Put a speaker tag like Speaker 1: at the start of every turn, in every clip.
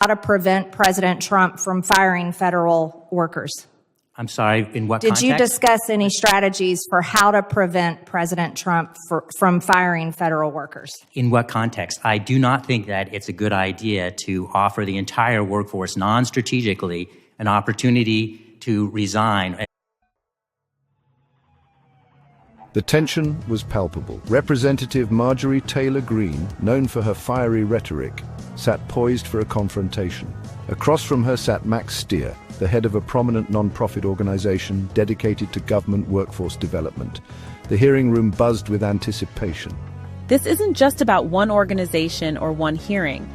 Speaker 1: how to prevent President Trump from firing federal workers?
Speaker 2: I'm sorry, in what context?
Speaker 1: Did you discuss any strategies for how to prevent President Trump from firing federal workers?
Speaker 2: In what context? I do not think that it's a good idea to offer the entire workforce non-strategically an opportunity to resign.
Speaker 3: The tension was palpable. Representative Marjorie Taylor Greene, known for her fiery rhetoric, sat poised for a confrontation. Across from her sat Max Stier, the head of a prominent non-profit organization dedicated to government workforce development. The hearing room buzzed with anticipation.
Speaker 4: This isn't just about one organization or one hearing.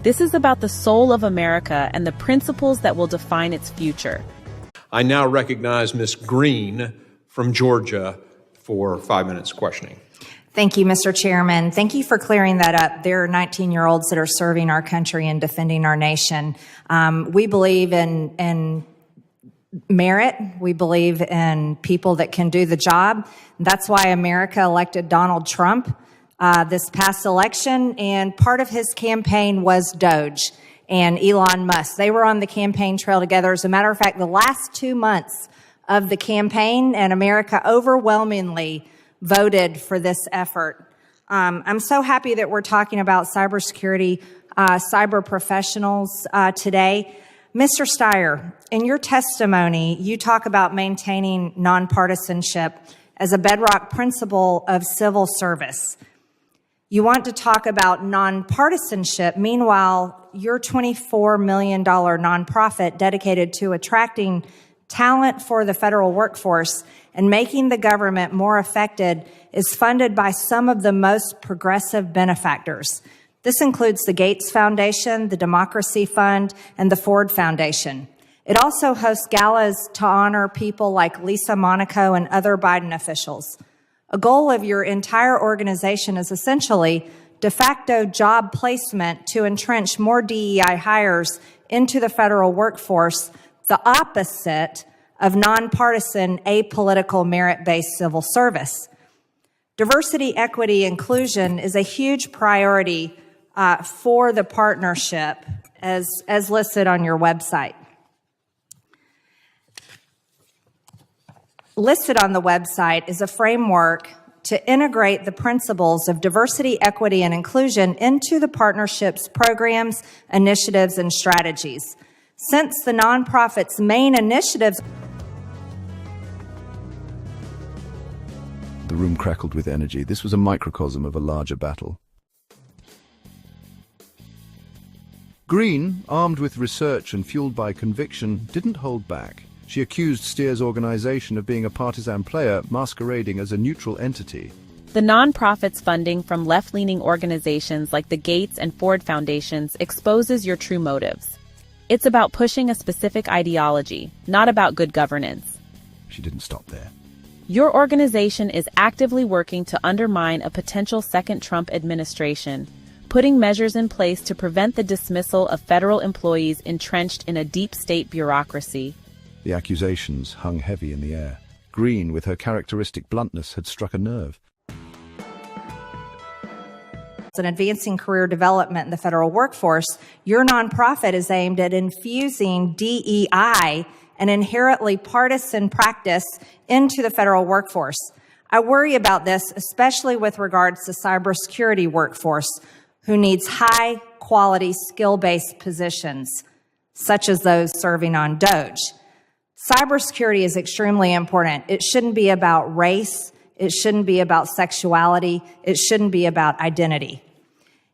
Speaker 4: This is about the soul of America and the principles that will define its future.
Speaker 5: I now recognize Ms. Greene from Georgia for 5 minutes questioning.
Speaker 1: Thank you, Mr. Chairman. Thank you for clearing that up. There are 19-year-olds that are serving our country and defending our nation. We believe in merit. We believe in people that can do the job. That's why America elected Donald Trump this past election, and part of his campaign was Doge and Elon Musk. They were on the campaign trail together. As a matter of fact, the last 2 months of the campaign, and America overwhelmingly voted for this effort. I'm so happy that we're talking about cybersecurity, cyber professionals today. Mr. Steyer, in your testimony, you talk about maintaining nonpartisanship as a bedrock principle of civil service. You want to talk about nonpartisanship. Meanwhile, your $24 million nonprofit dedicated to attracting talent for the federal workforce and making the government more effective is funded by some of the most progressive benefactors. This includes the Gates Foundation, the Democracy Fund, and the Ford Foundation. It also hosts galas to honor people like Lisa Monaco and other Biden officials. A goal of your entire organization is essentially de facto job placement to entrench more DEI hires into the federal workforce, the opposite of nonpartisan, apolitical, merit-based civil service. Diversity, equity, inclusion is a huge priority for the partnership as listed on your website. Listed on the website is a framework to integrate the principles of diversity, equity, and inclusion into the partnership's programs, initiatives, and strategies. Since the nonprofit's main initiatives...
Speaker 3: The room crackled with energy. This was a microcosm of a larger battle. Greene, armed with research and fueled by conviction, didn't hold back. She accused Stier's organization of being a partisan player masquerading as a neutral entity.
Speaker 4: The nonprofit's funding from left-leaning organizations like the Gates and Ford Foundations exposes your true motives. It's about pushing a specific ideology, not about good governance.
Speaker 3: She didn't stop there.
Speaker 4: Your organization is actively working to undermine a potential second Trump administration, putting measures in place to prevent the dismissal of federal employees entrenched in a deep state bureaucracy.
Speaker 3: The accusations hung heavy in the air. Greene, with her characteristic bluntness, had struck a nerve.
Speaker 1: In advancing career development in the federal workforce, your nonprofit is aimed at infusing DEI, an inherently partisan practice, into the federal workforce. I worry about this, especially with regards to cybersecurity workforce, who needs high-quality, skill-based positions, such as those serving on Doge. Cybersecurity is extremely important. It shouldn't be about race. It shouldn't be about sexuality. It shouldn't be about identity.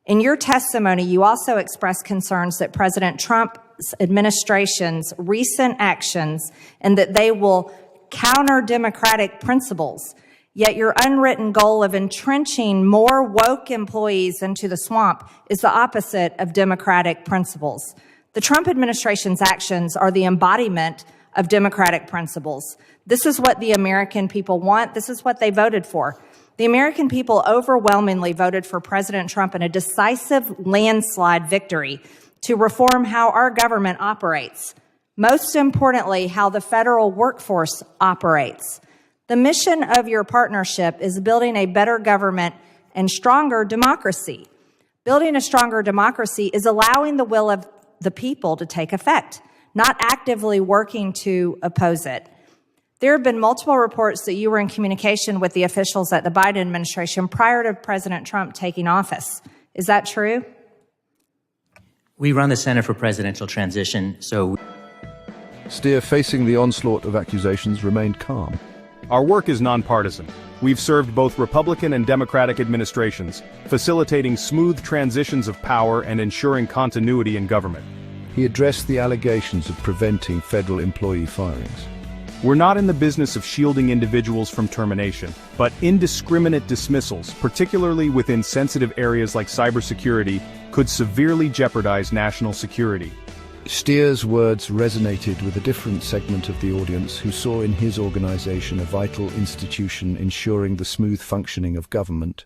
Speaker 1: In your testimony, you also expressed concerns that President Trump's administration's recent actions and that they will counter democratic principles. Yet your unwritten goal of entrenching more woke employees into the swamp is the opposite of democratic principles. The Trump administration's actions are the embodiment of democratic principles. This is what the American people want. This is what they voted for. The American people overwhelmingly voted for President Trump in a decisive landslide victory to reform how our government operates. Most importantly, how the federal workforce operates. The mission of your partnership is building a better government and stronger democracy. Building a stronger democracy is allowing the will of the people to take effect, not actively working to oppose it. There have been multiple reports that you were in communication with the officials at the Biden administration prior to President Trump taking office. Is that true?
Speaker 2: We run the Center for Presidential Transition, so...
Speaker 3: Steer, facing the onslaught of accusations, remained calm.
Speaker 6: Our work is nonpartisan. We've served both Republican and Democratic administrations, facilitating smooth transitions of power and ensuring continuity in government.
Speaker 3: He addressed the allegations of preventing federal employee firings.
Speaker 6: We're not in the business of shielding individuals from termination, but indiscriminate dismissals, particularly within sensitive areas like cybersecurity, could severely jeopardize national security.
Speaker 3: Steer's words resonated with a different segment of the audience who saw in his organization a vital institution ensuring the smooth functioning of government.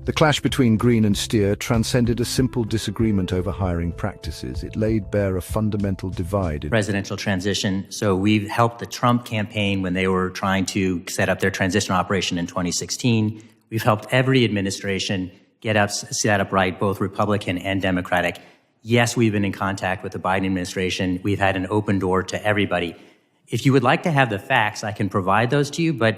Speaker 3: The clash between Greene and Steer transcended a simple disagreement over hiring practices. It laid bare a fundamental divide in
Speaker 2: presidential transition. So we've helped the Trump campaign when they were trying to set up their transition operation in 2016. We've helped every administration set up right, both Republican and Democratic. Yes, we've been in contact with the Biden administration. We've had an open door to everybody. If you would like to have the facts, I can provide those to you, but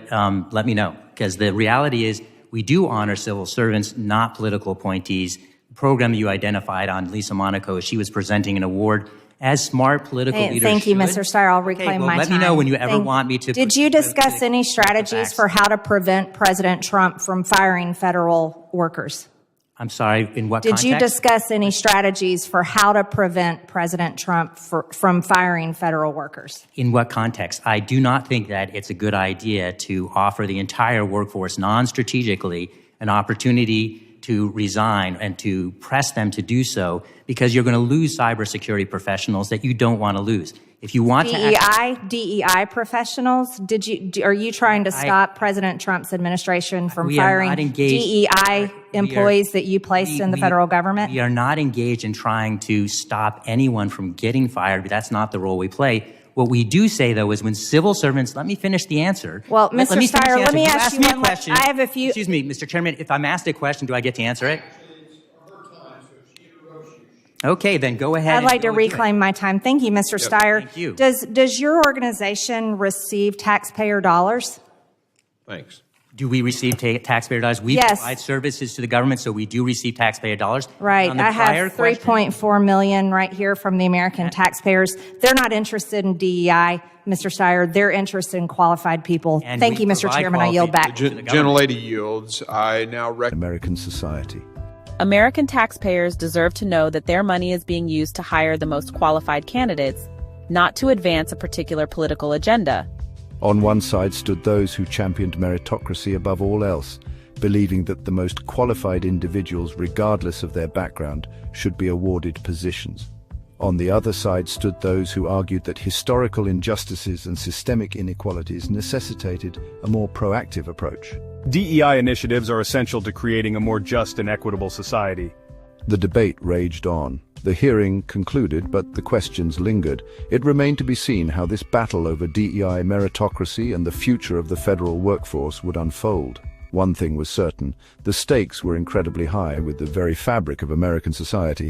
Speaker 2: let me know. Because the reality is we do honor civil servants, not political appointees. The program you identified on Lisa Monaco, she was presenting an award as smart political leaders
Speaker 1: Thank you,
Speaker 2: should.
Speaker 1: Mr. Steyer. I'll reclaim my time.
Speaker 2: Let me know when you ever want me to.
Speaker 1: Did you discuss any strategies for how to prevent President Trump from firing federal workers?
Speaker 2: I'm sorry, in what context?
Speaker 1: Did you discuss any strategies for how to prevent President Trump from firing federal workers?
Speaker 2: In what context? I do not think that it's a good idea to offer the entire workforce non-strategically an opportunity to resign and to press them to do so because you're going to lose cybersecurity professionals that you don't want to lose. If you want
Speaker 1: DEI professionals, are you trying to stop President Trump's administration from firing DEI employees that you placed in the federal government?
Speaker 2: We are not engaged in trying to stop anyone from getting fired, but that's not the role we play. What we do say, though, is when civil servants, let me finish the answer.
Speaker 1: Well, Mr. Steyer, let me ask you one
Speaker 2: question.
Speaker 1: I have a few.
Speaker 2: Excuse me, Mr. Chairman, if I'm asked a question, do I get to answer it? Okay, then go ahead.
Speaker 1: I'd like to reclaim my time. Thank you, Mr. Steyer.
Speaker 2: Thank you.
Speaker 1: Does your organization receive taxpayer dollars?
Speaker 5: Thanks.
Speaker 2: Do we receive taxpayer dollars? We provide services to the government, so we do receive taxpayer dollars.
Speaker 1: Right. I have $3.4 million right here from the American taxpayers. They're not interested in DEI, Mr. Steyer. They're interested in qualified people. Thank you, Mr. Chairman. I yield back.
Speaker 5: The gentlelady yields. I now
Speaker 3: American society.
Speaker 4: American taxpayers deserve to know that their money is being used to hire the most qualified candidates, not to advance a particular political agenda.
Speaker 3: On one side stood those who championed meritocracy above all else, believing that the most qualified individuals, regardless of their background, should be awarded positions. On the other side stood those who argued that historical injustices and systemic inequalities necessitated a more proactive approach.
Speaker 6: DEI initiatives are essential to creating a more just and equitable society.
Speaker 3: The debate raged on. The hearing concluded, but the questions lingered. It remained to be seen how this battle over DEI meritocracy and the future of the federal workforce would unfold. One thing was certain, the stakes were incredibly high, with the very fabric of American society